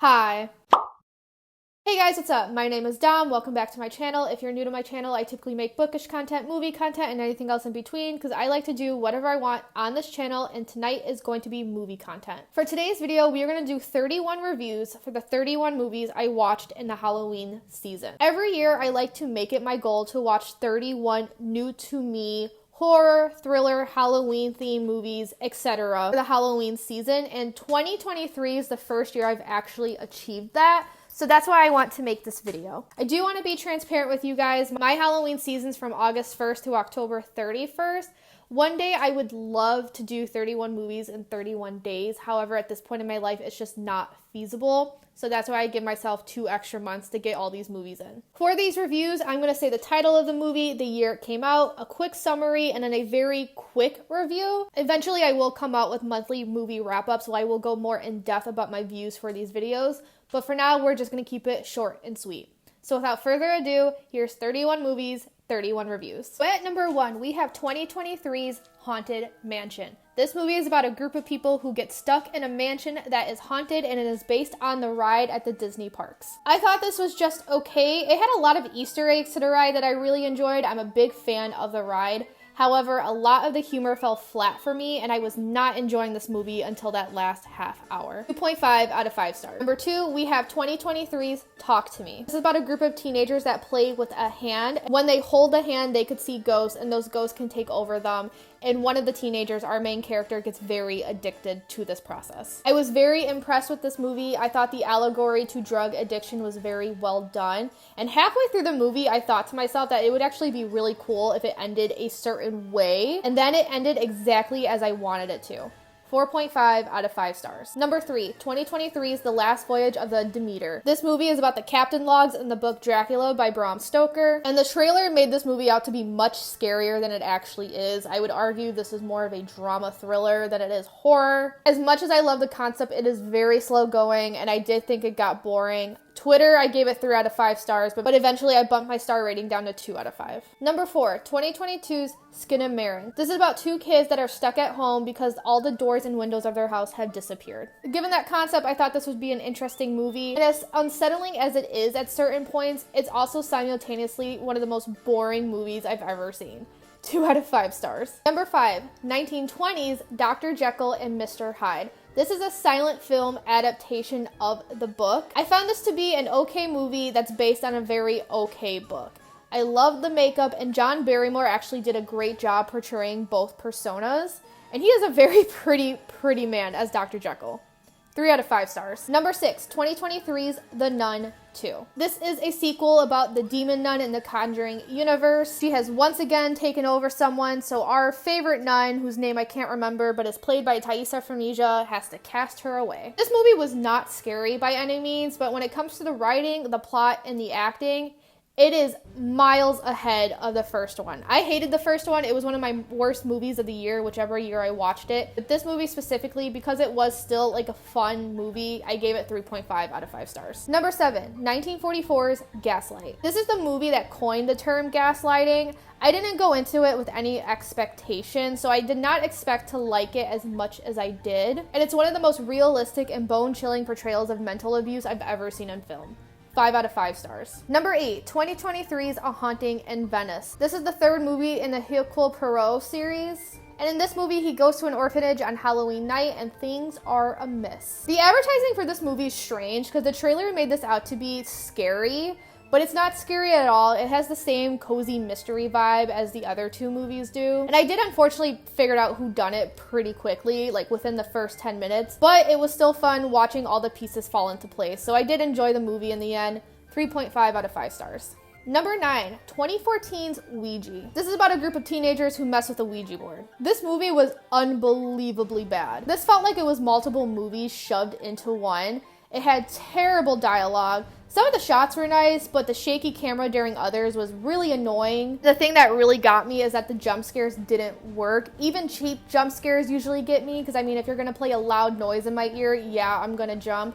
Hi. Hey guys, what's up? My name is Dom. Welcome back to my channel. If you're new to my channel, I typically make bookish content, movie content, and anything else in between because I like to do whatever I want on this channel, and tonight is going to be movie content. For today's video, we are going to do 31 reviews for the 31 movies I watched in the Halloween season. Every year, I like to make it my goal to watch 31 new to me horror, thriller, Halloween themed movies, etc. for the Halloween season, and 2023 is the first year I've actually achieved that. So that's why I want to make this video. I do want to be transparent with you guys. My Halloween season's from August 1st to October 31st. One day I would love to do 31 movies in 31 days. However, at this point in my life, it's just not feasible. So that's why I give myself 2 extra months to get all these movies in. For these reviews, I'm going to say the title of the movie, the year it came out, a quick summary, and then a very quick review. Eventually, I will come out with monthly movie wrap-ups, so I will go more in depth about my views for these videos. But for now, we're just going to keep it short and sweet. So without further ado, here's 31 movies, 31 reviews. So at number 1, we have 2023's Haunted Mansion. This movie is about a group of people who get stuck in a mansion that is haunted, and it is based on the ride at the Disney parks. I thought this was just okay. It had a lot of Easter eggs to the ride that I really enjoyed. I'm a big fan of the ride. However, a lot of the humor fell flat for me, and I was not enjoying this movie until that last half hour. 2.5 out of 5 stars. Number 2, we have 2023's Talk to Me. This is about a group of teenagers that play with a hand. When they hold the hand, they could see ghosts, and those ghosts can take over them. And one of the teenagers, our main character, gets very addicted to this process. I was very impressed with this movie. I thought the allegory to drug addiction was very well done. And halfway through the movie, I thought to myself that it would actually be really cool if it ended a certain way. And then it ended exactly as I wanted it to. 4.5 out of 5 stars. Number 3, 2023's The Last Voyage of the Demeter. This movie is about the captain logs in the book Dracula by Bram Stoker, and the trailer made this movie out to be much scarier than it actually is. I would argue this is more of a drama thriller than it is horror. As much as I love the concept, it is very slow going, and I did think it got boring. Twitter, I gave it 3 out of 5 stars, but eventually I bumped my star rating down to 2 out of 5. Number 4, 2022's Skinamarink. This is about 2 kids that are stuck at home because all the doors and windows of their house have disappeared. Given that concept, I thought this would be an interesting movie. And as unsettling as it is at certain points, it's also simultaneously one of the most boring movies I've ever seen. 2 out of 5 stars. Number 5, 1920's Dr. Jekyll and Mr. Hyde. This is a silent film adaptation of the book. I found this to be an okay movie that's based on a very okay book. I loved the makeup, and John Barrymore actually did a great job portraying both personas. And he is a very pretty man as Dr. Jekyll. 3 out of 5 stars. Number 6, 2023's The Nun 2. This is a sequel about the demon nun in the Conjuring universe. She has once again taken over someone, so our favorite nun, whose name I can't remember but is played by Thaisa Farmiga, has to cast her away. This movie was not scary by any means, but when it comes to the writing, the plot, and the acting, it is miles ahead of the first one. I hated the first one. It was one of my worst movies of the year, whichever year I watched it. But this movie specifically, because it was still like a fun movie, I gave it 3.5 out of 5 stars. Number 7, 1944's Gaslight. This is the movie that coined the term gaslighting. I didn't go into it with any expectation, so I did not expect to like it as much as I did. And it's one of the most realistic and bone-chilling portrayals of mental abuse I've ever seen in film. 5 out of 5 stars. Number 8, 2023's A Haunting in Venice. This is the 3rd movie in the Hercule Poirot series. And in this movie, he goes to an orphanage on Halloween night and things are amiss. The advertising for this movie is strange because the trailer made this out to be scary, but it's not scary at all. It has the same cozy mystery vibe as the other 2 movies do. And I did unfortunately figure out who done it pretty quickly, like within the first 10 minutes. But it was still fun watching all the pieces fall into place. So I did enjoy the movie in the end. 3.5 out of 5 stars. Number 9, 2014's Ouija. This is about a group of teenagers who mess with a Ouija board. This movie was unbelievably bad. This felt like it was multiple movies shoved into one. It had terrible dialogue. Some of the shots were nice, but the shaky camera during others was really annoying. The thing that really got me is that the jump scares didn't work. Even cheap jump scares usually get me, because I mean, if you're gonna play a loud noise in my ear, yeah, I'm gonna jump.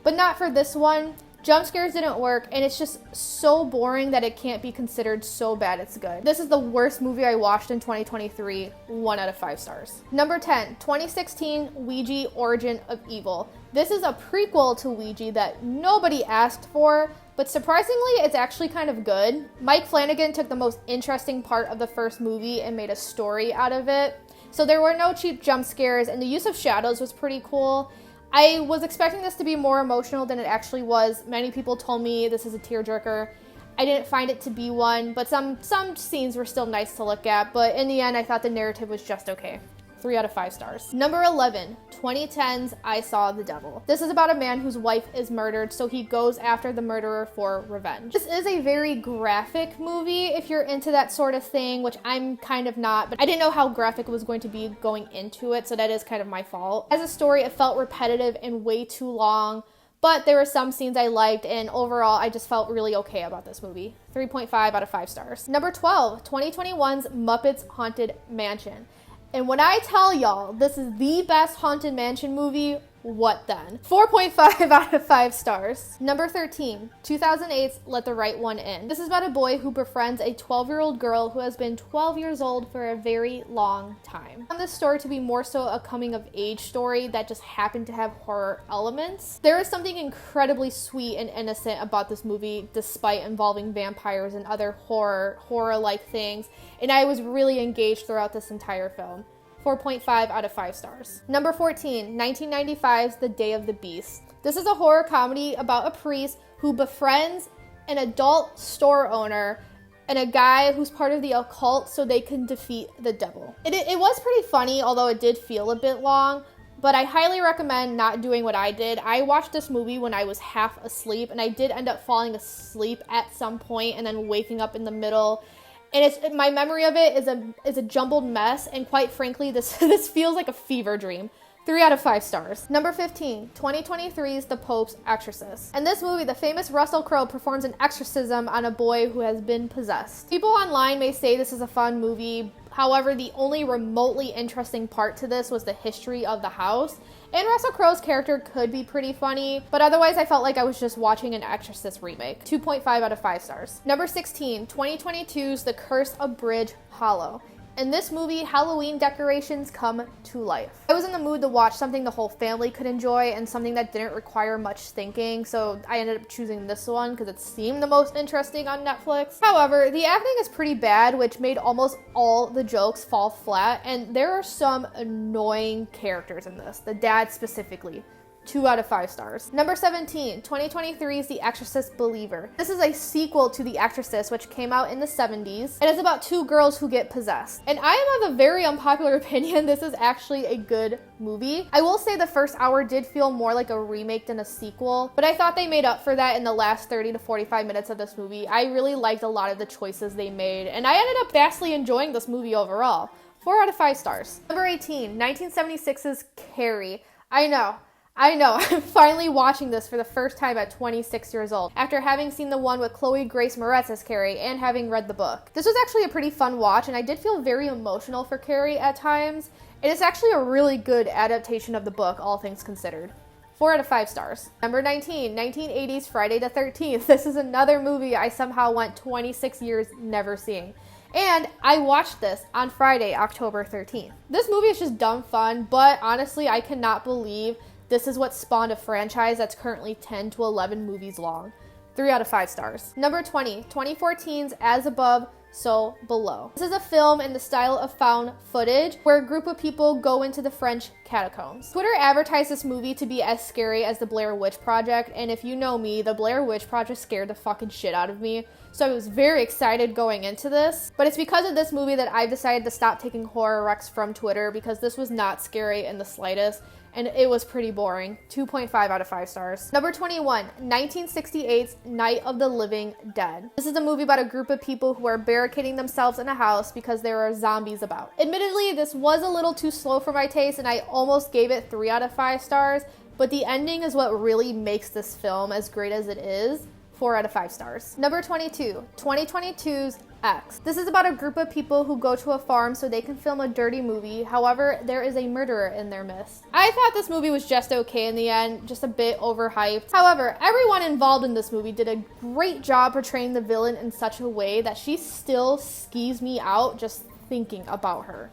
But not for this one. Jump scares didn't work, and it's just so boring that it can't be considered so bad it's good. This is the worst movie I watched in 2023, 1 out of 5 stars. Number 10, 2016 Ouija Origin of Evil. This is a prequel to Ouija that nobody asked for, but surprisingly, it's actually kind of good. Mike Flanagan took the most interesting part of the first movie and made a story out of it. So there were no cheap jump scares, and the use of shadows was pretty cool. I was expecting this to be more emotional than it actually was. Many people told me this is a tearjerker. I didn't find it to be one, but some scenes were still nice to look at, but in the end, I thought the narrative was just okay. 3 out of 5 stars. Number 11, 2010's I Saw the Devil. This is about a man whose wife is murdered, so he goes after the murderer for revenge. This is a very graphic movie if you're into that sort of thing, which I'm kind of not, but I didn't know how graphic it was going to be going into it, so that is kind of my fault. As a story, it felt repetitive and way too long, but there were some scenes I liked, and overall, I just felt really okay about this movie. 3.5 out of 5 stars. Number 12, 2021's Muppets Haunted Mansion. And when I tell y'all this is the best Haunted Mansion movie, what then? 4.5 out of 5 stars. Number 13, 2008's Let the Right One In. This is about a boy who befriends a 12-year-old girl who has been 12 years old for a very long time. I found this story to be more so a coming-of-age story that just happened to have horror elements. There is something incredibly sweet and innocent about this movie, despite involving vampires and other horror-like things, and I was really engaged throughout this entire film. 4.5 out of 5 stars. Number 14, 1995's The Day of the Beast. This is a horror comedy about a priest who befriends an adult store owner and a guy who's part of the occult so they can defeat the devil. It was pretty funny, although it did feel a bit long, but I highly recommend not doing what I did. I watched this movie when I was half asleep, and I did end up falling asleep at some point and then waking up in the middle. And my memory of it is a jumbled mess, and quite frankly, this feels like a fever dream. 3 out of 5 stars. Number 15, 2023's The Pope's Exorcist. In this movie, the famous Russell Crowe performs an exorcism on a boy who has been possessed. People online may say this is a fun movie. However, the only remotely interesting part to this was the history of the house. And Russell Crowe's character could be pretty funny, but otherwise I felt like I was just watching an Exorcist remake. 2.5 out of 5 stars. Number 16, 2022's The Curse of Bridge Hollow. In this movie, Halloween decorations come to life. I was in the mood to watch something the whole family could enjoy and something that didn't require much thinking, so I ended up choosing this one because it seemed the most interesting on Netflix. However, the acting is pretty bad, which made almost all the jokes fall flat, and there are some annoying characters in this, the dad specifically. 2 out of 5 stars. Number 17, 2023's The Exorcist Believer. This is a sequel to The Exorcist, which came out in the 70s, and it's about 2 girls who get possessed. And I am of a very unpopular opinion, this is actually a good movie. I will say the first hour did feel more like a remake than a sequel, but I thought they made up for that in the last 30 to 45 minutes of this movie. I really liked a lot of the choices they made, and I ended up vastly enjoying this movie overall. 4 out of 5 stars. Number 18, 1976's Carrie. I know, I'm finally watching this for the first time at 26 years old, after having seen the one with Chloe Grace Moretz as Carrie and having read the book. This was actually a pretty fun watch, and I did feel very emotional for Carrie at times. It is actually a really good adaptation of the book, all things considered. 4 out of 5 stars. Number 19, 1980's Friday the 13th. This is another movie I somehow went 26 years never seeing. And I watched this on Friday, October 13th. This movie is just dumb fun, but honestly, I cannot believe this is what spawned a franchise that's currently 10 to 11 movies long. 3 out of 5 stars. Number 20, 2014's As Above, So Below. This is a film in the style of found footage where a group of people go into the French catacombs. Twitter advertised this movie to be as scary as the Blair Witch Project, and if you know me, the Blair Witch Project scared the fucking shit out of me, so I was very excited going into this. But it's because of this movie that I've decided to stop taking horror recs from Twitter, because this was not scary in the slightest, and it was pretty boring. 2.5 out of 5 stars. Number 21, 1968's Night of the Living Dead. This is a movie about a group of people who are barricading themselves in a house because there are zombies about. Admittedly, this was a little too slow for my taste, and I almost gave it 3 out of 5 stars, but the ending is what really makes this film as great as it is. 4 out of 5 stars. Number 22, 2022's X. This is about a group of people who go to a farm so they can film a dirty movie. However, there is a murderer in their midst. I thought this movie was just okay in the end, just a bit overhyped. However, everyone involved in this movie did a great job portraying the villain in such a way that she still skeeves me out just thinking about her.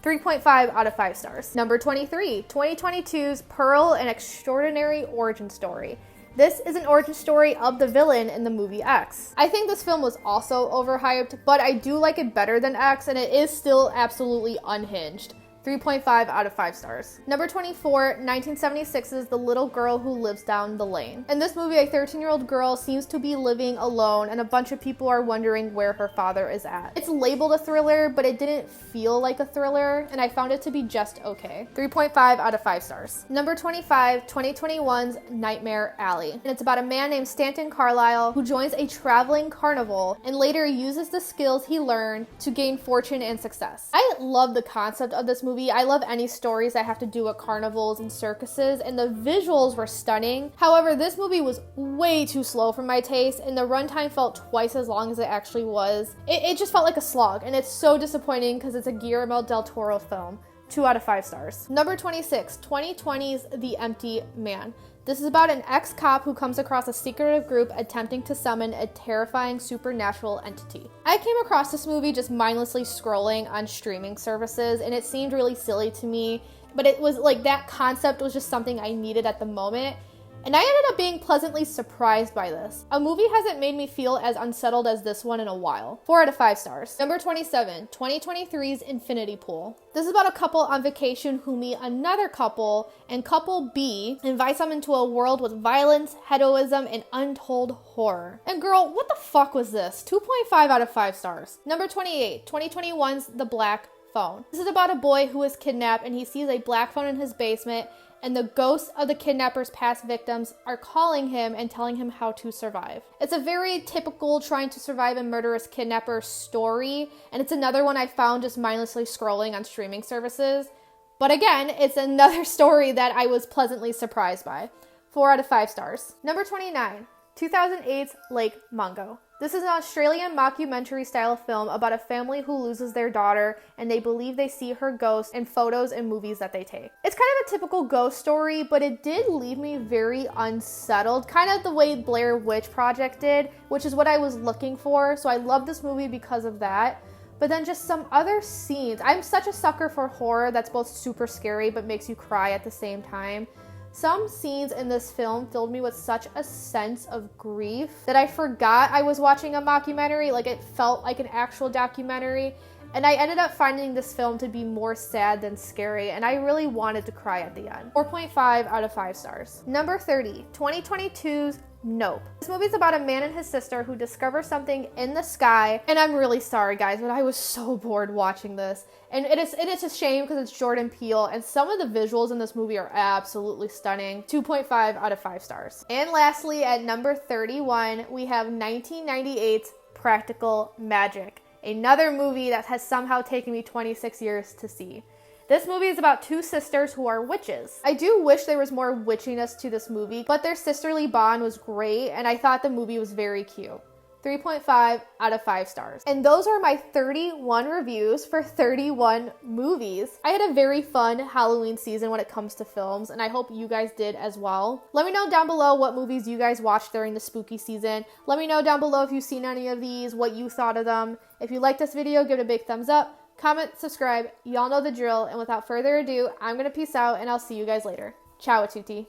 3.5 out of 5 stars. Number 23, 2022's Pearl: An Extraordinary Origin Story. This is an origin story of the villain in the movie X. I think this film was also overhyped, but I do like it better than X, and it is still absolutely unhinged. 3.5 out of 5 stars. Number 24, 1976's The Little Girl Who Lives Down the Lane. In this movie, a 13-year-old girl seems to be living alone, and a bunch of people are wondering where her father is at. It's labeled a thriller, but it didn't feel like a thriller, and I found it to be just okay. 3.5 out of 5 stars. Number 25, 2021's Nightmare Alley. And it's about a man named Stanton Carlisle who joins a traveling carnival and later uses the skills he learned to gain fortune and success. I love the concept of this movie. I love any stories that have to do with carnivals and circuses, and the visuals were stunning. However, this movie was way too slow for my taste, and the runtime felt twice as long as it actually was. It just felt like a slog, and it's so disappointing because it's a Guillermo del Toro film. 2 out of 5 stars. Number 26, 2020's The Empty Man. This is about an ex-cop who comes across a secretive group attempting to summon a terrifying supernatural entity. I came across this movie just mindlessly scrolling on streaming services, and it seemed really silly to me, but it was like that concept was just something I needed at the moment. And I ended up being pleasantly surprised by this. A movie hasn't made me feel as unsettled as this one in a while. 4 out of 5 stars. Number 27, 2023's Infinity Pool. This is about a couple on vacation who meet another couple, and couple B invites them into a world with violence, hedonism, and untold horror. And girl, what the fuck was this? 2.5 out of 5 stars. Number 28, 2021's The Black Phone. This is about a boy who is kidnapped, and he sees a black phone in his basement, and the ghosts of the kidnapper's past victims are calling him and telling him how to survive. It's a very typical trying to survive a murderous kidnapper story, and it's another one I found just mindlessly scrolling on streaming services. But again, it's another story that I was pleasantly surprised by. 4 out of 5 stars. Number 29, 2008's Lake Mungo. This is an Australian mockumentary style film about a family who loses their daughter, and they believe they see her ghost in photos and movies that they take. It's kind of a typical ghost story, but it did leave me very unsettled, kind of the way Blair Witch Project did, which is what I was looking for. So I love this movie because of that. But then just some other scenes. I'm such a sucker for horror that's both super scary but makes you cry at the same time. Some scenes in this film filled me with such a sense of grief that I forgot I was watching a mockumentary. Like, it felt like an actual documentary. And I ended up finding this film to be more sad than scary, and I really wanted to cry at the end. 4.5 out of 5 stars. Number 30, 2022's Nope. This movie is about a man and his sister who discover something in the sky, and I'm really sorry guys, but I was so bored watching this. And it is a shame because it's Jordan Peele, and some of the visuals in this movie are absolutely stunning. 2.5 out of 5 stars. And lastly, at number 31, we have 1998's Practical Magic, another movie that has somehow taken me 26 years to see. This movie is about two sisters who are witches. I do wish there was more witchiness to this movie, but their sisterly bond was great, and I thought the movie was very cute. 3.5 out of 5 stars. And those are my 31 reviews for 31 movies. I had a very fun Halloween season when it comes to films, and I hope you guys did as well. Let me know down below what movies you guys watched during the spooky season. Let me know down below if you've seen any of these, what you thought of them. If you liked this video, give it a big thumbs up. Comment, subscribe, y'all know the drill, and without further ado, I'm gonna peace out and I'll see you guys later. Ciao a tutti.